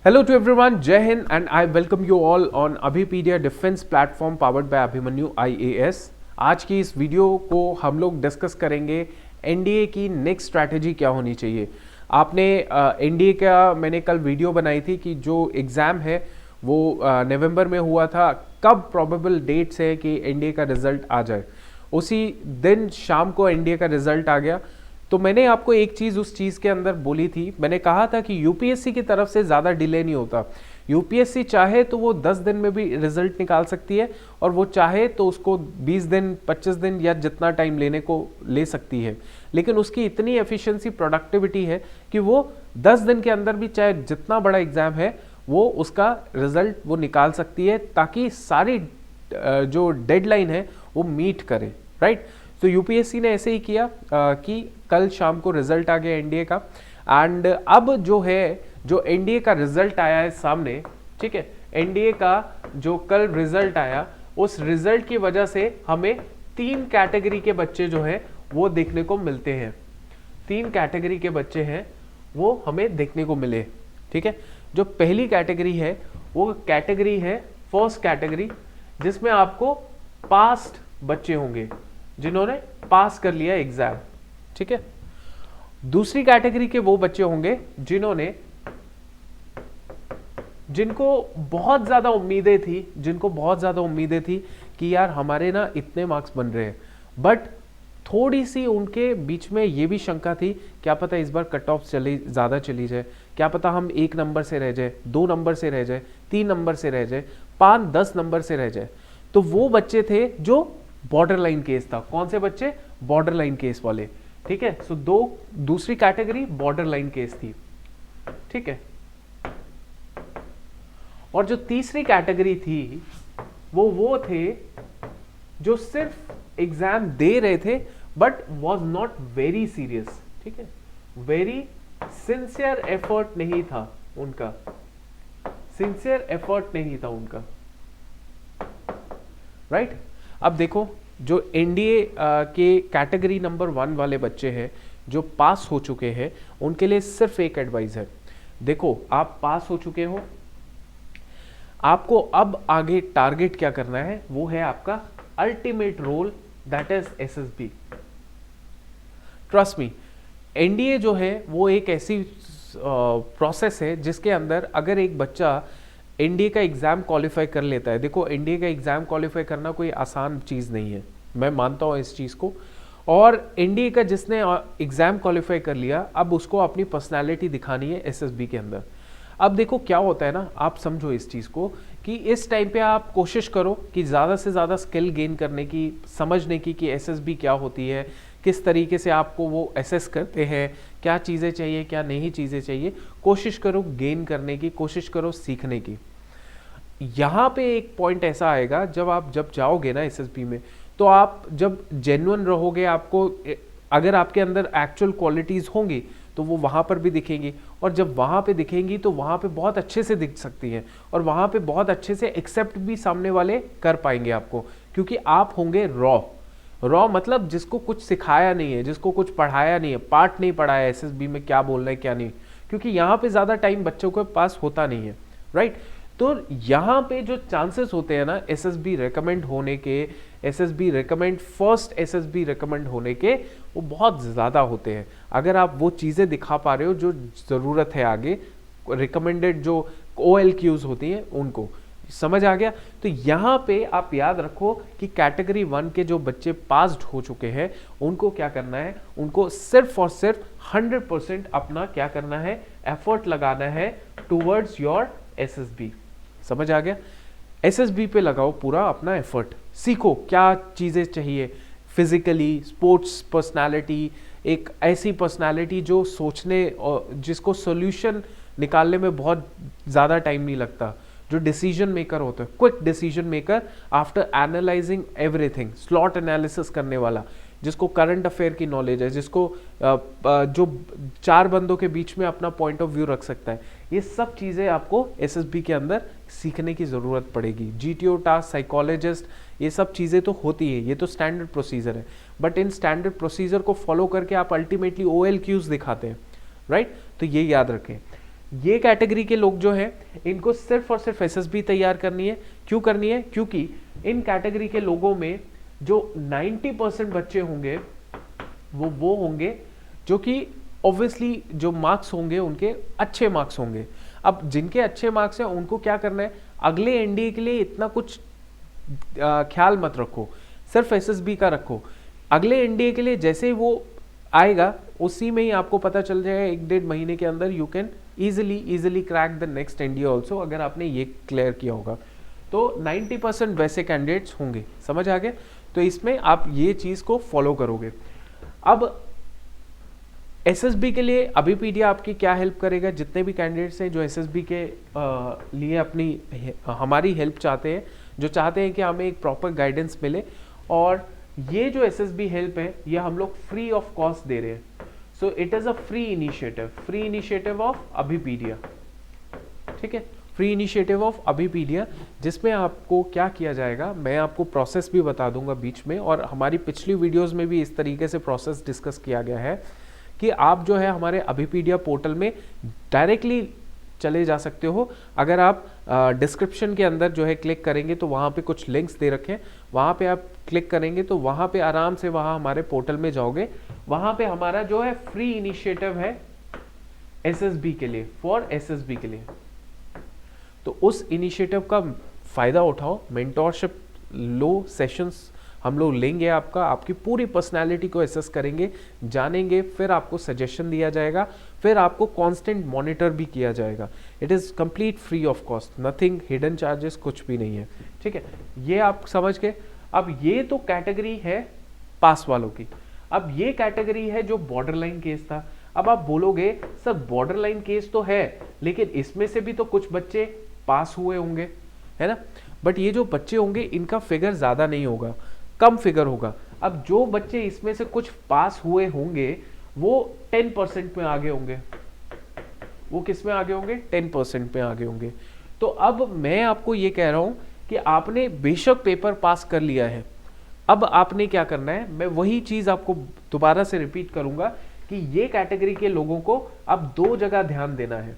Hello to everyone, Jai Hind and I welcome you all on Abhipedia Defense Platform powered by Abhimanyu IAS। आज की इस video को हम लोग discuss करेंगे एनडीए की नेक्स्ट स्ट्रैटेजी क्या होनी चाहिए। आपने एनडीए का मैंने कल वीडियो बनाई थी कि जो एग्ज़ाम है वो नवंबर में हुआ था, कब प्रोबेबल डेट्स है कि एनडीए का रिजल्ट आ जाए। उसी दिन शाम को एनडीए का रिजल्ट आ गया। तो मैंने आपको एक चीज़ उस चीज़ के अंदर बोली थी, मैंने कहा था कि यूपीएससी की तरफ से ज़्यादा डिले नहीं होता। यूपीएससी चाहे तो वो 10 दिन में भी रिजल्ट निकाल सकती है और वो चाहे तो उसको 20 दिन 25 दिन या जितना टाइम लेने को ले सकती है, लेकिन उसकी इतनी एफिशिएंसी प्रोडक्टिविटी है कि वो 10 दिन के अंदर भी चाहे जितना बड़ा एग्ज़ाम है वो उसका रिजल्ट वो निकाल सकती है, ताकि सारी जो डेडलाइन है वो मीट करे। राइट, तो यूपीएससी ने ऐसे ही किया कि कल शाम को रिजल्ट आ गया एनडीए का। एंड अब जो है, जो एनडीए का रिजल्ट आया है सामने, ठीक है, एनडीए का जो कल रिजल्ट आया, उस रिजल्ट की वजह से हमें 3 कैटेगरी के बच्चे जो हैं वो देखने को मिलते हैं। 3 कैटेगरी के बच्चे हैं वो हमें देखने को मिले। ठीक है, जो पहली कैटेगरी है वो कैटेगरी है फर्स्ट कैटेगरी, जिसमें आपको पास्ट बच्चे होंगे जिन्होंने पास कर लिया एग्जाम। ठीक है, दूसरी कैटेगरी के वो बच्चे होंगे जिनको बहुत ज्यादा उम्मीदें थी कि यार हमारे ना इतने मार्क्स बन रहे हैं, बट थोड़ी सी उनके बीच में ये भी शंका थी, क्या पता इस बार कट ऑफ ज्यादा चली जाए, क्या पता हम 1 नंबर से रह जाए, 2 नंबर से रह जाए, 3 नंबर से रह जाए, 5-10 नंबर से रह जाए। तो वो बच्चे थे जो बॉर्डर लाइन केस था। कौन से बच्चे? बॉर्डर लाइन केस वाले। ठीक है, सो दूसरी कैटेगरी बॉर्डर लाइन केस थी। ठीक है, और जो तीसरी कैटेगरी थी वो थे जो सिर्फ एग्जाम दे रहे थे but was not very serious. ठीक है, वेरी सिंसियर एफर्ट नहीं था उनका, राइट। अब देखो, जो एनडीए के कैटेगरी नंबर 1 वाले बच्चे हैं जो पास हो चुके हैं, उनके लिए सिर्फ एक एडवाइस है। देखो, आप पास हो चुके हो, आपको अब आगे टारगेट क्या करना है, वो है आपका ultimate role, that is SSB. Trust me, NDA जो है वो एक ऐसी प्रोसेस है जिसके अंदर अगर एक बच्चा एनडीए का एग्जाम क्वालिफाई कर लेता है, देखो एनडीए का एग्जाम क्वालिफाई करना कोई आसान चीज़ नहीं है, मैं मानता हूँ इस चीज़ को। और एनडीए का जिसने एग्जाम क्वालिफाई कर लिया, अब उसको अपनी पर्सनालिटी दिखानी है एसएसबी के अंदर। अब देखो क्या होता है ना, आप समझो इस चीज़ को कि इस टाइम पे आप कोशिश करो कि ज़्यादा से ज़्यादा स्किल गेन करने की, समझने की कि एसएसबी क्या होती है, किस तरीके से आपको वो एसेस करते हैं, क्या चीज़ें चाहिए क्या नहीं चीज़ें चाहिए, कोशिश करो गेन करने की, कोशिश करो सीखने की। यहाँ पे एक पॉइंट ऐसा आएगा जब जाओगे ना एसएसबी में, तो आप जब जेन्युइन रहोगे, आपको अगर आपके अंदर एक्चुअल क्वालिटीज़ होंगी तो वो वहाँ पर भी दिखेंगी, और जब वहाँ पे दिखेंगी तो वहाँ पे बहुत अच्छे से दिख सकती हैं, और वहाँ पे बहुत अच्छे से एक्सेप्ट भी सामने वाले कर पाएंगे आपको, क्योंकि आप होंगे रॉ मतलब जिसको कुछ सिखाया नहीं है, जिसको कुछ पढ़ाया नहीं है, पार्ट नहीं पढ़ाया एसएसबी में क्या बोलना है क्या नहीं, क्योंकि यहाँ पे ज़्यादा टाइम बच्चों के पास होता नहीं है। राइट, तो यहाँ पे जो चांसेस होते हैं ना एसएसबी रिकमेंड होने के, फर्स्ट एसएसबी रिकमेंड होने के, वो बहुत ज़्यादा होते हैं अगर आप वो चीज़ें दिखा पा रहे हो जो ज़रूरत है आगे, रिकमेंडेड जो OLQs होती हैं उनको। समझ आ गया? तो यहाँ पे आप याद रखो कि कैटेगरी 1 के जो बच्चे पास्ड हो चुके हैं उनको क्या करना है, उनको सिर्फ और सिर्फ 100% अपना क्या करना है, एफर्ट लगाना है टूवर्ड्स योर एसएसबी। समझ आ गया? एसएसबी पे लगाओ पूरा अपना एफर्ट, सीखो क्या चीज़ें चाहिए फिजिकली, स्पोर्ट्स पर्सनालिटी, एक ऐसी पर्सनालिटी जो सोचने और जिसको सोल्यूशन निकालने में बहुत ज़्यादा टाइम नहीं लगता, जो डिसीजन मेकर होता है, quick decision maker after analysing everything, slot analysis करने वाला, जिसको करंट अफेयर की नॉलेज है, जिसको जो 4 बंदों के बीच में अपना पॉइंट ऑफ व्यू रख सकता है। ये सब चीज़ें आपको एसएसबी के अंदर सीखने की ज़रूरत पड़ेगी। जीटीओ टास्क, साइकोलॉजिस्ट, ये सब चीज़ें तो होती है, ये तो स्टैंडर्ड प्रोसीजर है, बट इन स्टैंडर्ड प्रोसीजर को फॉलो करके आप अल्टीमेटली OLQs दिखाते हैं। राइट, तो ये याद रखें। ये कैटेगरी के लोग जो हैं इनको सिर्फ और सिर्फ एसएसबी तैयार करनी है। क्यों करनी है? क्योंकि इन कैटेगरी के लोगों में जो 90% बच्चे होंगे वो होंगे जो कि ऑब्वियसली जो मार्क्स होंगे उनके अच्छे मार्क्स होंगे। अब जिनके अच्छे मार्क्स हैं उनको क्या करना है, अगले एनडीए के लिए इतना कुछ ख्याल मत रखो, सिर्फ एसएसबी का रखो। अगले एनडीए के लिए जैसे ही वो आएगा उसी में ही आपको पता चल जाएगा 1-1.5 महीने के अंदर you can easily crack the next NDA also, अगर आपने ये क्लियर किया होगा। तो 90% वैसे कैंडिडेट्स होंगे, समझ आ गया? तो इसमें आप ये चीज को फॉलो करोगे। अब एसएसबी के लिए अभिपीडिया आपकी क्या हेल्प करेगा? जितने भी कैंडिडेट्स हैं जो एसएसबी के लिए अपनी हमारी हेल्प चाहते हैं, जो चाहते हैं कि हमें एक प्रॉपर गाइडेंस मिले, और ये जो एसएसबी हेल्प है ये हम लोग फ्री ऑफ कॉस्ट दे रहे हैं। So it is a free initiative of Abhipedia, ठीक है, फ्री इनिशिएटिव ऑफ अभिपीडिया, जिसमें आपको क्या किया जाएगा, मैं आपको प्रोसेस भी बता दूंगा बीच में, और हमारी पिछली वीडियोस में भी इस तरीके से प्रोसेस डिस्कस किया गया है कि आप जो है हमारे अभिपीडिया पोर्टल में डायरेक्टली चले जा सकते हो। अगर आप डिस्क्रिप्शन के अंदर जो है क्लिक करेंगे तो वहाँ पे कुछ लिंक्स दे रखे हैं, वहाँ पे आप क्लिक करेंगे तो वहाँ पे आराम से वहाँ हमारे पोर्टल में जाओगे। वहाँ पे हमारा जो है फ्री इनिशिएटिव है एसएसबी के लिए, फॉर एसएसबी के लिए। तो उस इनिशिएटिव का फायदा उठाओ, मेंटोरशिप लो, सेशंस हम लोग लेंगे, आपकी पूरी पर्सनालिटी को एसेस करेंगे, जानेंगे, फिर आपको सजेशन दिया जाएगा, फिर आपको कांस्टेंट मॉनिटर भी किया जाएगा। It is complete free of cost, nothing hidden charges, कुछ भी नहीं है, ठीक है। ये आप समझ गए। अब ये तो कैटेगरी है पास वालों की। अब ये कैटेगरी है जो बॉर्डर लाइन केस था। अब आप बोलोगे सर बॉर्डर लाइन केस तो है, लेकिन इसमें से भी तो कुछ बच्चे पास हुए होंगे, है ना। बट ये जो बच्चे होंगे इनका फिगर ज्यादा नहीं होगा, कम फिगर होगा। अब जो बच्चे इसमें से कुछ पास हुए होंगे वो 10% में आगे होंगे। वो किस में आगे होंगे? 10% में आगे होंगे। तो अब मैं आपको ये कह रहा हूं कि आपने बेशक पेपर पास कर लिया है, अब आपने क्या करना है, मैं वही चीज आपको दोबारा से रिपीट करूंगा कि ये कैटेगरी के लोगों को अब दो जगह ध्यान देना है।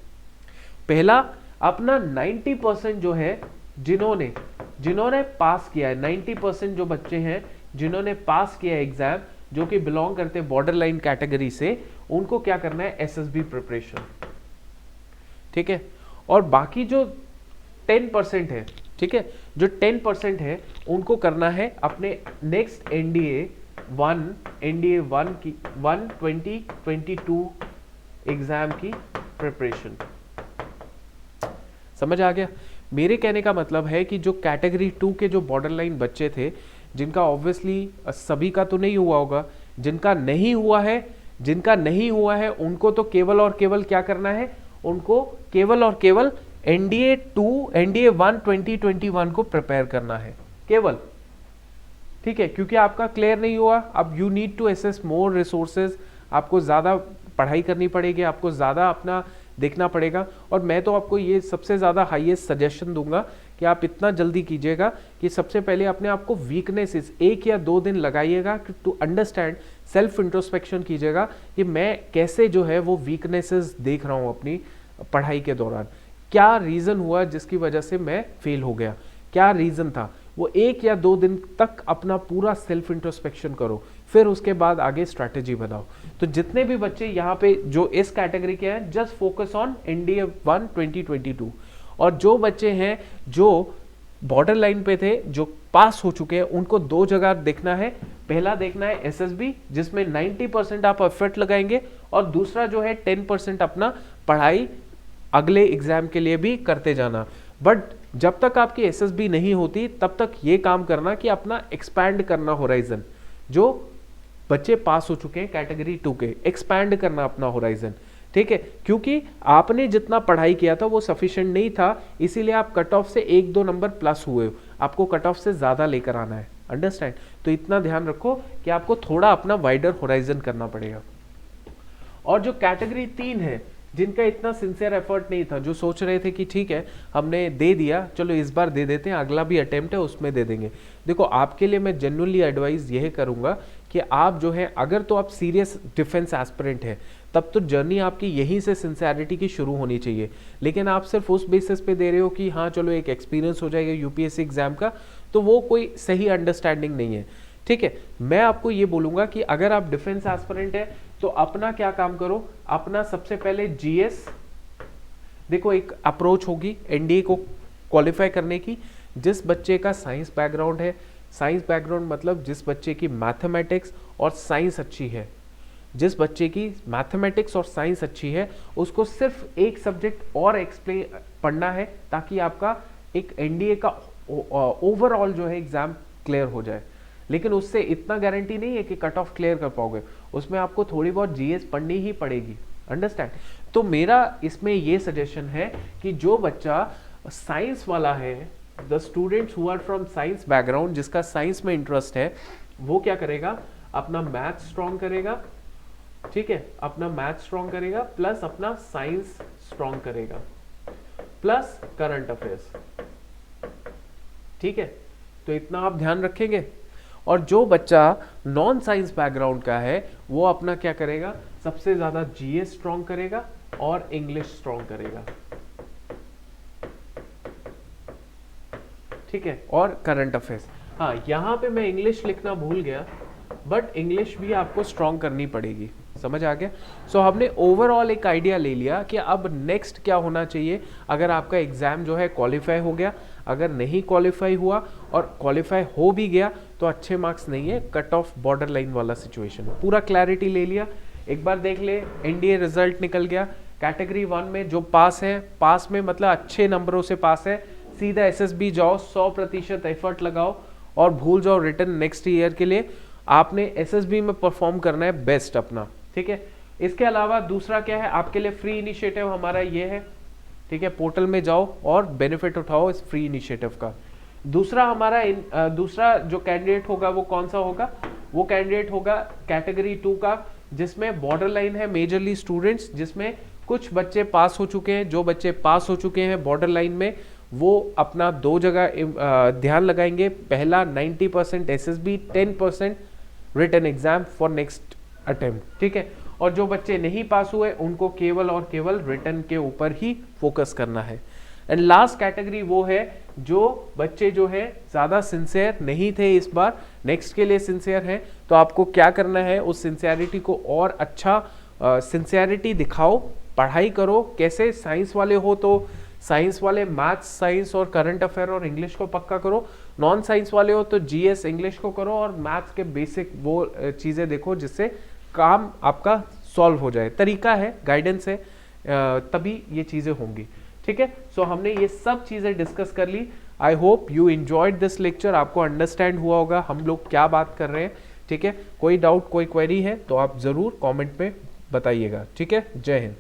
पहला, अपना 90% जो है जिन्होंने पास किया है, 90% जो बच्चे हैं जिन्होंने पास किया है एग्जाम, जो कि बिलोंग करते हैं बॉर्डर लाइन कैटेगरी से, उनको क्या करना है? एसएसबी प्रिपरेशन, ठीक है। और बाकी जो 10% है, ठीक है, जो 10% है उनको करना है अपने नेक्स्ट एनडीए 1 की 2022 एग्जाम की प्रिपरेशन। समझ आ गया? मेरे कहने का मतलब है कि जो कैटेगरी 2 के जो बॉर्डर लाइन बच्चे थे, जिनका ऑब्वियसली सभी का तो नहीं हुआ होगा, जिनका नहीं हुआ है उनको तो केवल और केवल क्या करना है, उनको केवल और केवल एनडीए 1 2021 को प्रिपेयर करना है केवल, ठीक है। क्योंकि आपका क्लियर नहीं हुआ, अब you need to assess more resources, आपको ज्यादा पढ़ाई करनी पड़ेगी, आपको ज्यादा अपना देखना पड़ेगा। और मैं तो आपको ये सबसे ज्यादा हाईएस्ट सजेशन दूंगा कि आप इतना जल्दी कीजिएगा कि सबसे पहले अपने आप को वीकनेसेस 1 या 2 दिन लगाइएगा टू अंडरस्टैंड, सेल्फ इंट्रोस्पेक्शन कीजिएगा कि मैं कैसे जो है वो वीकनेसेस देख रहा हूँ अपनी पढ़ाई के दौरान, क्या रीजन हुआ जिसकी वजह से मैं फेल हो गया, क्या रीजन था। वो 1 या 2 दिन तक अपना पूरा सेल्फ इंट्रोस्पेक्शन करो, फिर उसके बाद आगे स्ट्रैटेजी बनाओ। तो जितने भी बच्चे यहाँ पे जो इस कैटेगरी के हैं, जस्ट फोकस ऑन एनडीए 1 2022। और जो बच्चे हैं जो बॉर्डर लाइन पे थे, जो पास हो चुके हैं, उनको 2 जगह देखना है। पहला देखना है एसएसबी, जिसमें 90% आप एफर्ट लगाएंगे, और दूसरा जो है 10% अपना पढ़ाई अगले एग्जाम के लिए भी करते जाना। बट जब तक आपकी एसएसबी नहीं होती तब तक ये काम करना कि अपना एक्सपैंड करना होराइजन, जो बच्चे पास हो चुके हैं कैटेगरी 2 के, एक्सपैंड करना अपना होराइजन, ठीक है। क्योंकि आपने जितना पढ़ाई किया था वो सफिशिएंट नहीं था, इसीलिए आप कट ऑफ से 1-2 नंबर प्लस हुए हो, आपको कट ऑफ से ज्यादा लेकर आना है, अंडरस्टैंड। तो इतना ध्यान रखो कि आपको थोड़ा अपना वाइडर होराइजन करना पड़ेगा। और जो कैटेगरी 3 है, जिनका इतना सिंसियर एफर्ट नहीं था, जो सोच रहे थे कि ठीक है हमने दे दिया, चलो इस बार दे देते हैं, अगला भी अटेम्प्ट है उसमें दे देंगे। देखो आपके लिए मैं जेन्युइनली एडवाइस यह करूंगा कि आप जो है, अगर तो आप सीरियस डिफेंस एस्पिरेंट हैं, तब तो जर्नी आपकी यहीं से सिंसियरिटी की शुरू होनी चाहिए। लेकिन आप सिर्फ उस बेसिस पे दे रहे हो कि हाँ चलो एक एक्सपीरियंस हो जाएगा यूपीएससी एग्जाम का, तो वो कोई सही अंडरस्टैंडिंग नहीं है। ठीक है, मैं आपको ये बोलूंगा कि अगर आप डिफेंस एस्पिरेंट है तो अपना क्या काम करो, अपना सबसे पहले जीएस, देखो एक अप्रोच होगी एनडीए को क्वालिफाई करने की। जिस बच्चे का साइंस बैकग्राउंड है, साइंस बैकग्राउंड मतलब जिस बच्चे की मैथमेटिक्स और साइंस अच्छी है, जिस बच्चे की मैथमेटिक्स और साइंस अच्छी है, उसको सिर्फ एक सब्जेक्ट और एक्सप्लेन पढ़ना है, ताकि आपका एक एनडीए का ओवरऑल जो है एग्जाम क्लियर हो जाए। लेकिन उससे इतना गारंटी नहीं है कि कट ऑफ क्लियर कर पाओगे, उसमें आपको थोड़ी बहुत जीएस पढ़नी ही पड़ेगी। अंडरस्टैंड? तो मेरा इसमें ये सजेशन है कि जो बच्चा साइंस वाला है, the students who are from science background, जिसका साइंस में इंटरेस्ट है, वो क्या करेगा, अपना मैथ स्ट्रॉन्ग करेगा। ठीक है, अपना मैथ स्ट्रॉन्ग करेगा, प्लस अपना साइंस स्ट्रॉन्ग करेगा, प्लस करंट अफेयर्स। ठीक है, तो इतना आप ध्यान रखेंगे। और जो बच्चा नॉन साइंस बैकग्राउंड का है, वो अपना क्या करेगा, सबसे ज्यादा जीएस स्ट्रॉन्ग करेगा और इंग्लिश स्ट्रॉन्ग करेगा। ठीक है, और करंट अफेयर्स। हाँ, यहां पे मैं इंग्लिश लिखना भूल गया, बट इंग्लिश भी आपको स्ट्रॉन्ग करनी पड़ेगी। समझ आ गया? सो हमने ओवरऑल एक आइडिया ले लिया कि अब नेक्स्ट क्या होना चाहिए अगर आपका एग्जाम जो है क्वालिफाई हो गया। अगर नहीं क्वालिफाई हुआ और क्वालिफाई हो भी गया तो अच्छे मार्क्स नहीं है, कट ऑफ बॉर्डर लाइन वाला सिचुएशन। पूरा क्लैरिटी ले लिया, एक बार देख ले, एनडीए रिजल्ट निकल गया। कैटेगरी 1 में जो पास है, पास में मतलब अच्छे नंबरों से पास है, सीधा एसएसबी जाओ, 100% एफर्ट लगाओ और भूल जाओ रिटर्न नेक्स्ट ईयर के लिए। आपने एसएसबी में परफॉर्म करना है बेस्ट अपना। ठीक है, इसके अलावा दूसरा क्या है, आपके लिए फ्री इनिशिएटिव हमारा ये है। ठीक है, पोर्टल में जाओ और बेनिफिट उठाओ इस फ्री इनिशिएटिव का। दूसरा हमारा दूसरा जो कैंडिडेट होगा वो कौन सा होगा, वो कैंडिडेट होगा कैटेगरी 2 का, जिसमें बॉर्डर लाइन है मेजरली स्टूडेंट्स, जिसमें कुछ बच्चे पास हो चुके हैं। जो बच्चे पास हो चुके हैं बॉर्डर लाइन में, वो अपना 2 जगह ध्यान लगाएंगे। पहला 90% SSB, 10% written exam for next attempt. ठीक है, और जो बच्चे नहीं पास हुए उनको केवल और केवल रिटन के ऊपर ही फोकस करना है। एंड लास्ट कैटेगरी वो है जो बच्चे जो है ज्यादा सिंसियर नहीं थे इस बार, नेक्स्ट के लिए सिंसियर हैं। तो आपको क्या करना है, उस सिंसियरिटी को और अच्छा सिंसियरिटी दिखाओ, पढ़ाई करो। कैसे, साइंस वाले हो तो साइंस वाले मैथ्स, साइंस और करंट अफेयर और इंग्लिश को पक्का करो। नॉन साइंस वाले हो तो जीएस, इंग्लिश को करो और मैथ्स के बेसिक वो चीजें देखो जिससे काम आपका सॉल्व हो जाए। तरीका है, गाइडेंस है, तभी ये चीजें होंगी। ठीक है, सो हमने ये सब चीजें डिस्कस कर ली। I hope you enjoyed this lecture, आपको अंडरस्टैंड हुआ होगा हम लोग क्या बात कर रहे हैं। ठीक है, कोई डाउट, कोई क्वेरी है तो आप जरूर कमेंट में बताइएगा। ठीक है, जय हिंद।